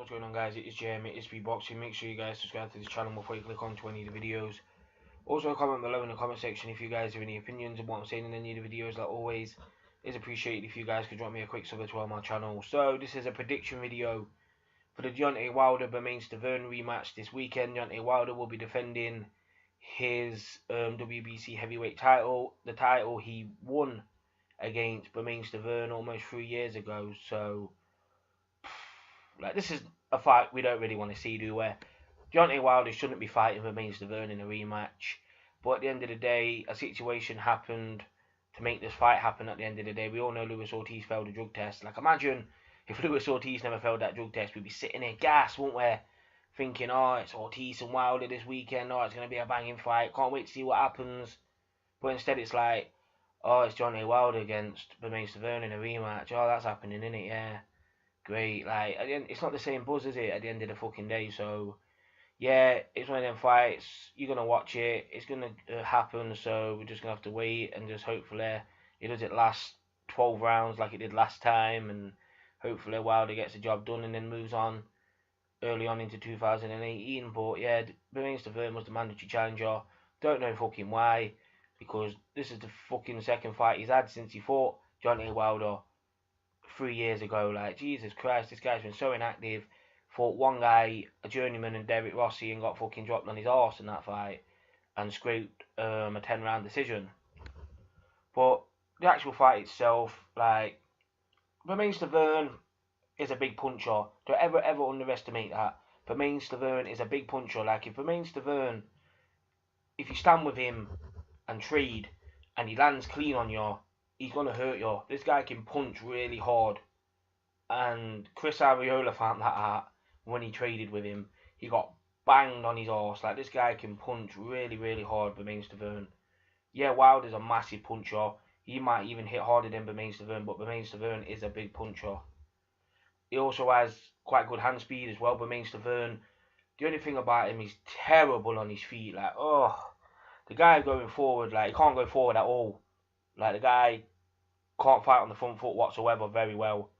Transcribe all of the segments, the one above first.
What's going on, guys? It is Jeremy, it is speakboxing. Make sure you guys subscribe to this channel before you click on to any of the videos. Also comment below in the comment section if you guys have any opinions on what I'm saying in any of the videos. Like always, it's appreciated if you guys could drop me a quick sub as well on my channel. So this is a prediction video for the Deontay Wilder Bermane Stiverne rematch this weekend. Deontay Wilder will be defending his WBC heavyweight title, the title he won against Bermane Stiverne almost 3 years ago. So like, this is a fight we don't really want to see, do we? Deontay Wilder shouldn't be fighting Bermane Stiverne in a rematch. But at the end of the day, a situation happened to make this fight happen at the end of the day. We all know Luis Ortiz failed a drug test. Like, imagine if Luis Ortiz never failed that drug test, we'd be sitting there gassed, wouldn't we? Thinking, oh, it's Ortiz and Wilder this weekend. Oh, it's going to be a banging fight. Can't wait to see what happens. But instead it's like, oh, it's Deontay Wilder against Bermane Stiverne in a rematch. Oh, that's happening, isn't it? Yeah. Great. Like, at the end, it's not the same buzz, is it, at the end of the fucking day? So yeah, it's one of them fights. You're gonna watch it. It's gonna happen. So we're just gonna have to wait and just hopefully it doesn't last 12 rounds like it did last time, and hopefully Wilder gets the job done and then moves on early on into 2018. But yeah, Bermane Stiverne was the mandatory challenger. Don't know fucking why, because this is the fucking second fight he's had since he fought Deontay Wilder 3 years ago. Like, Jesus Christ, this guy's been so inactive. Fought one guy, a journeyman, and Derek Rossi, and got fucking dropped on his arse in that fight and scraped a 10-round decision. But the actual fight itself, like, Bermane Stiverne is a big puncher. Don't ever underestimate that. Bermane Stiverne is a big puncher. Like, if Bermane Stiverne, if you stand with him and trade and he lands clean on you, he's going to hurt you. This guy can punch really hard. And Chris Arreola found that out when he traded with him. He got banged on his arse. Like, this guy can punch really, really hard, Bermane Stiverne. Yeah, Wilder's a massive puncher. He might even hit harder than Bermane Stiverne, but Bermane Stiverne is a big puncher. He also has quite good hand speed as well, Bermane Stiverne. The only thing about him, he's terrible on his feet. Like, oh, the guy going forward, like, he can't go forward at all. Like, the guy can't fight on the front foot whatsoever very well.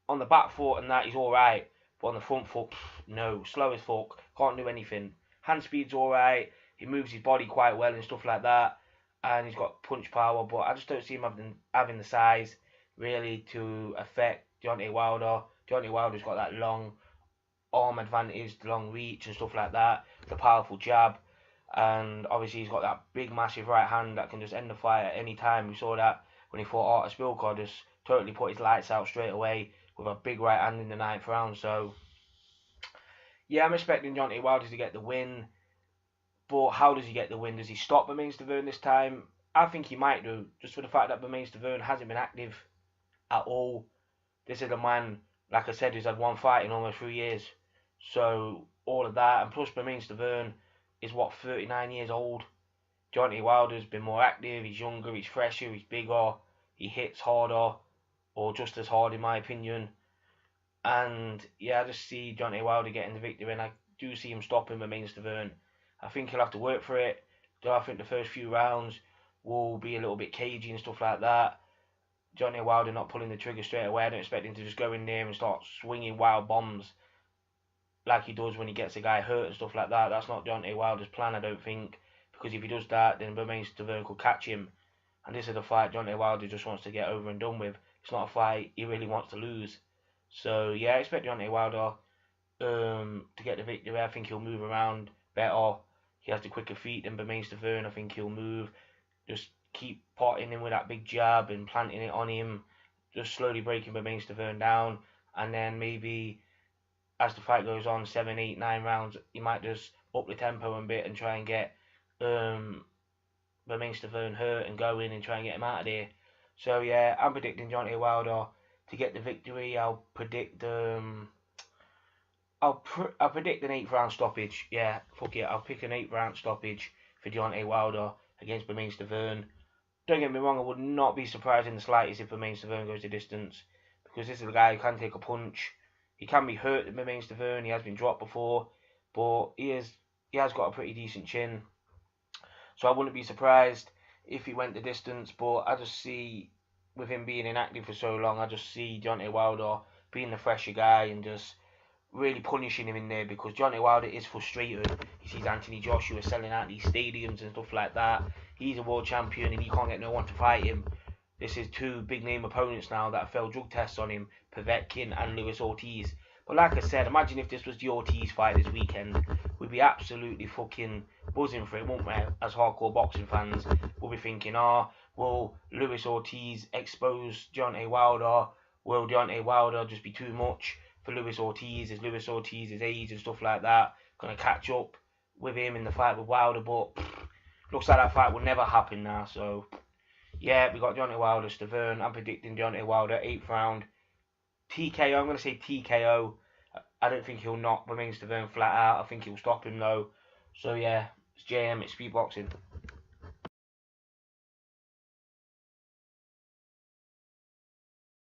On the back foot and that, he's alright. But on the front foot, no. Slow as fuck. Can't do anything. Hand speed's alright. He moves his body quite well and stuff like that. And he's got punch power. But I just don't see him having the size, really, to affect Deontay Wilder. Deontay Wilder's got that long arm advantage, long reach and stuff like that. The powerful jab. And obviously he's got that big, massive right hand that can just end the fight at any time. We saw that when he fought Artur Spilka, just totally put his lights out straight away with a big right hand in the 9th round. So yeah, I'm expecting Deontay Wilder to get the win. But how does he get the win? Does he stop Bermane Stiverne this time? I think he might do, just for the fact that Bermane Stiverne hasn't been active at all. This is a man, like I said, who's had one fight in almost 3 years. So all of that, and plus Bermane Stiverne is, what, 39 years old. Deontay Wilder's been more active, he's younger, he's fresher, he's bigger, he hits harder, or just as hard in my opinion. And yeah, I just see Deontay Wilder getting the victory, and I do see him stopping Bermane Stiverne. I think he'll have to work for it, though I think the first few rounds will be a little bit cagey and stuff like that. Deontay Wilder not pulling the trigger straight away. I don't expect him to just go in there and start swinging wild bombs like he does when he gets a guy hurt and stuff like that. That's not Deontay Wilder's plan, I don't think. Because if he does that, then Bermane Stiverne could catch him. And this is a fight Deontay Wilder just wants to get over and done with. It's not a fight he really wants to lose. So yeah, I expect Deontay Wilder to get the victory. I think he'll move around better. He has the quicker feet than Bermane Stiverne. I think he'll move. Just keep potting him with that big jab and planting it on him. Just slowly breaking Bermane Stiverne down. And then maybe as the fight goes on, 7, 8, 9 rounds, he might just up the tempo a bit and try and get Bermane Stiverne hurt and go in and try and get him out of there. So yeah, I'm predicting Deontay Wilder to get the victory. I'll predict I'll predict an 8th round stoppage. Yeah, fuck it. I'll pick an 8th round stoppage for Deontay Wilder against Bermane Stiverne. Don't get me wrong, I would not be surprised in the slightest if Bermane Stiverne goes the distance, because this is a guy who can take a punch. He can be hurt at Bermane Stiverne. He has been dropped before, but he has got a pretty decent chin. So I wouldn't be surprised if he went the distance, but I just see, with him being inactive for so long, I just see Deontay Wilder being the fresher guy and just really punishing him in there, because Deontay Wilder is frustrated. He sees Anthony Joshua selling out these stadiums and stuff like that. He's a world champion and he can't get no one to fight him. This is two big name opponents now that have failed drug tests on him, Povetkin and Luis Ortiz. But like I said, imagine if this was the Ortiz fight this weekend. We'd be absolutely fucking buzzing for it, wouldn't we? As hardcore boxing fans, we'll be thinking, will Luis Ortiz expose Deontay Wilder? Will Deontay Wilder just be too much for Luis Ortiz? Is Luis Ortiz's age and stuff like that going to catch up with him in the fight with Wilder? But looks like that fight will never happen now. So yeah, we got Deontay Wilder, Stiverne. I'm predicting Deontay Wilder, 8th round. TKO, I'm going to say TKO. I don't think he'll knock Bermane Stiverne flat out. I think he'll stop him though. So yeah, it's JM, it's speedboxing.